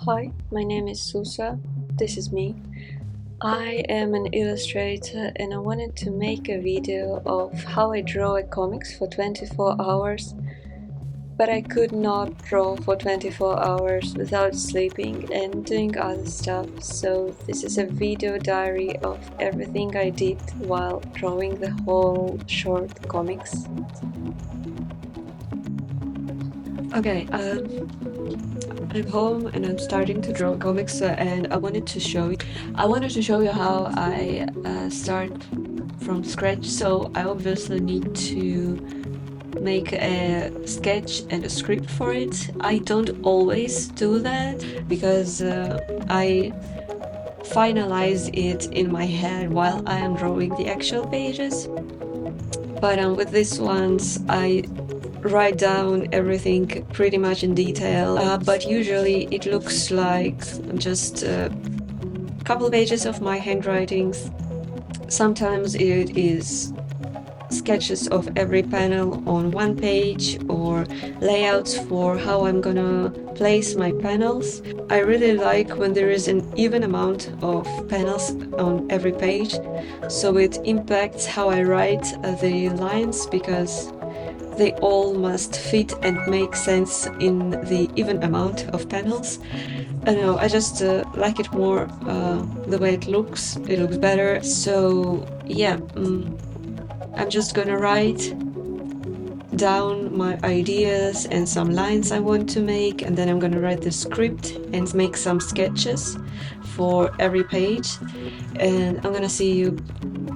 Hi, my name is Susa. This is me. I am an illustrator and I wanted to make a video of how I draw a comics for 24 hours, but I could not draw for 24 hours without sleeping and doing other stuff, so this is a video diary of everything I did while drawing the whole short comics. Okay, I'm home and I'm starting to draw comics, and I wanted to show you how I start from scratch. So I obviously need to make a sketch and a script for it. I don't always do that because I finalize it in my head while I am drawing the actual pages. But with these ones, I write down everything pretty much in detail, but usually it looks like just a couple pages of my handwritings. Sometimes it is sketches of every panel on one page or layouts for how I'm gonna place my panels. I really like when there is an even amount of panels on every page, so it impacts how I write the lines because they all must fit and make sense in the even amount of panels. I don't know, I just like it more the way it looks better. So yeah, I'm just gonna write down my ideas and some lines I want to make, and then I'm gonna write the script and make some sketches for every page, and I'm gonna see you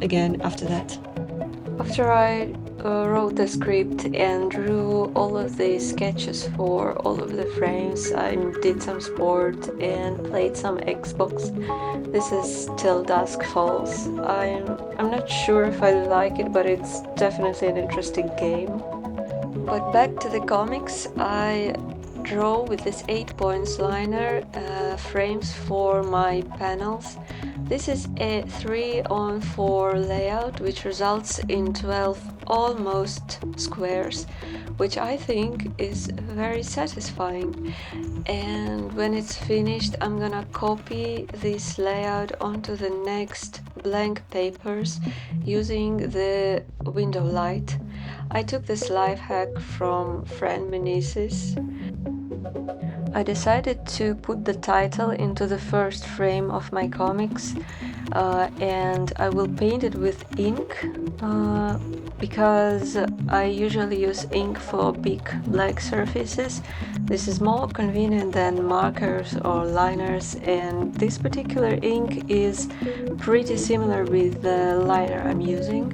again after that. After I wrote the script and drew all of the sketches for all of the frames, I did some sport and played some Xbox. This is Till Dusk Falls. I'm not sure if I like it, but it's definitely an interesting game. But back to the comics, I draw with this 8 points liner frames for my panels. This is a 3-on-4 layout, which results in 12 almost squares, which I think is very satisfying. And when it's finished, I'm gonna copy this layout onto the next blank papers using the window light. I took this life hack from friend Meneses. I decided to put the title into the first frame of my comics, and I will paint it with ink because I usually use ink for big black surfaces. This is more convenient than markers or liners, and this particular ink is pretty similar with the liner I'm using.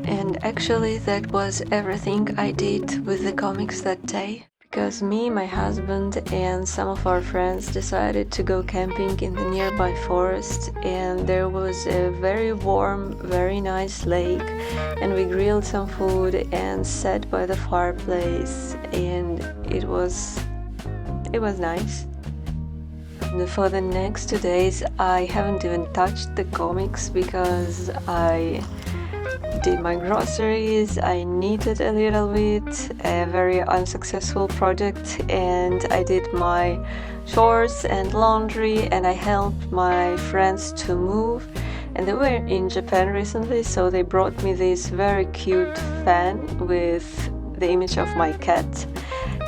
And actually that was everything I did with the comics that day. Because me, my husband, and some of our friends decided to go camping in the nearby forest, and there was a very warm, very nice lake, and we grilled some food and sat by the fireplace, and it was nice. And for the next 2 days, I haven't even touched the comics because I did my groceries, I knitted a little bit, a very unsuccessful project, and I did my chores and laundry, and I helped my friends to move. And they were in Japan recently, so they brought me this very cute fan with the image of my cat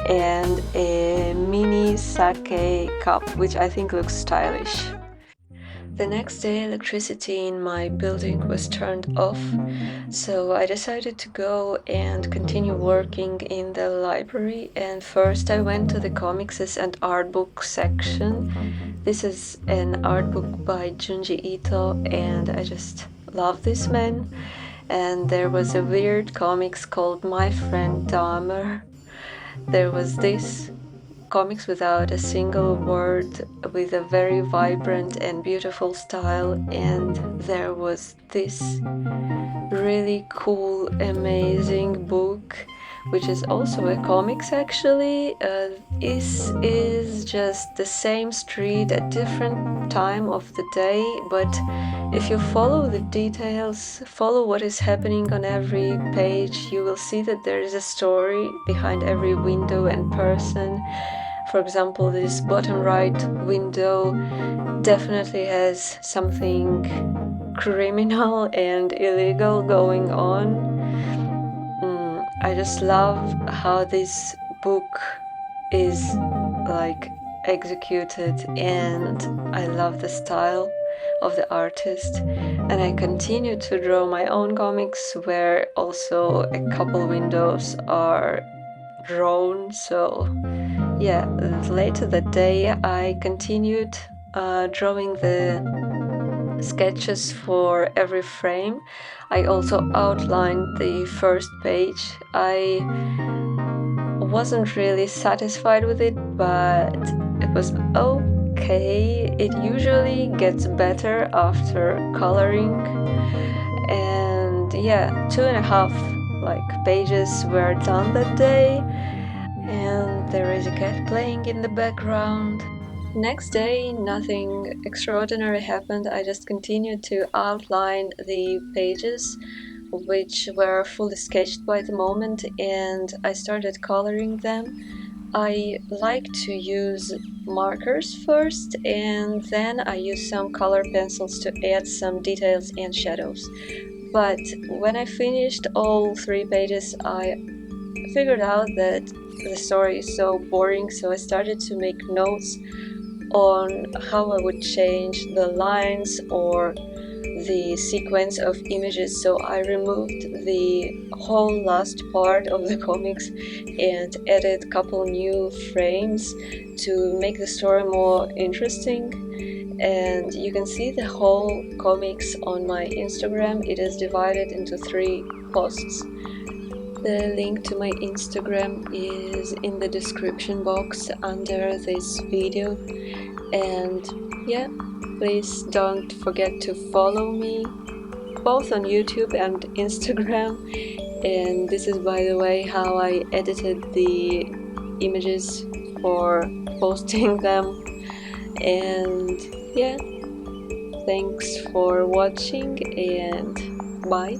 and a mini sake cup, which I think looks stylish. The next day, electricity in my building was turned off, so I decided to go and continue working in the library. And first I went to the comics and art book section. This is an art book by Junji Ito, and I just love this man. And there was a weird comics called My Friend Dahmer. There was this comics without a single word, with a very vibrant and beautiful style, and there was this really cool, amazing book, which is also a comics actually. Is just the same street at different time of the day, but if you follow the details, follow what is happening on every page, you will see that there is a story behind every window and person. For example, this bottom right window definitely has something criminal and illegal going on. I just love how this book is like executed, and I love the style of the artist. And I continue to draw my own comics where also a couple windows are drawn. So yeah, later that day I continued drawing the sketches for every frame. I also outlined the first page. I wasn't really satisfied with it, but it was okay. It usually gets better after coloring. And yeah, 2.5 pages were done that day. And there is a cat playing in the background. Next day, nothing extraordinary happened. I just continued to outline the pages, which were fully sketched by the moment, and I started coloring them. I like to use markers first, and then I use some color pencils to add some details and shadows. But when I finished all 3 pages, I figured out that the story is so boring, so I started to make notes on how I would change the lines or the sequence of images. So I removed the whole last part of the comics and added a couple new frames to make the story more interesting. And you can see the whole comics on my Instagram. It is divided into 3 posts. The link to my Instagram is in the description box under this video. And yeah, please don't forget to follow me both on YouTube and Instagram. And this is, by the way, how I edited the images for posting them. And yeah, thanks for watching, and bye.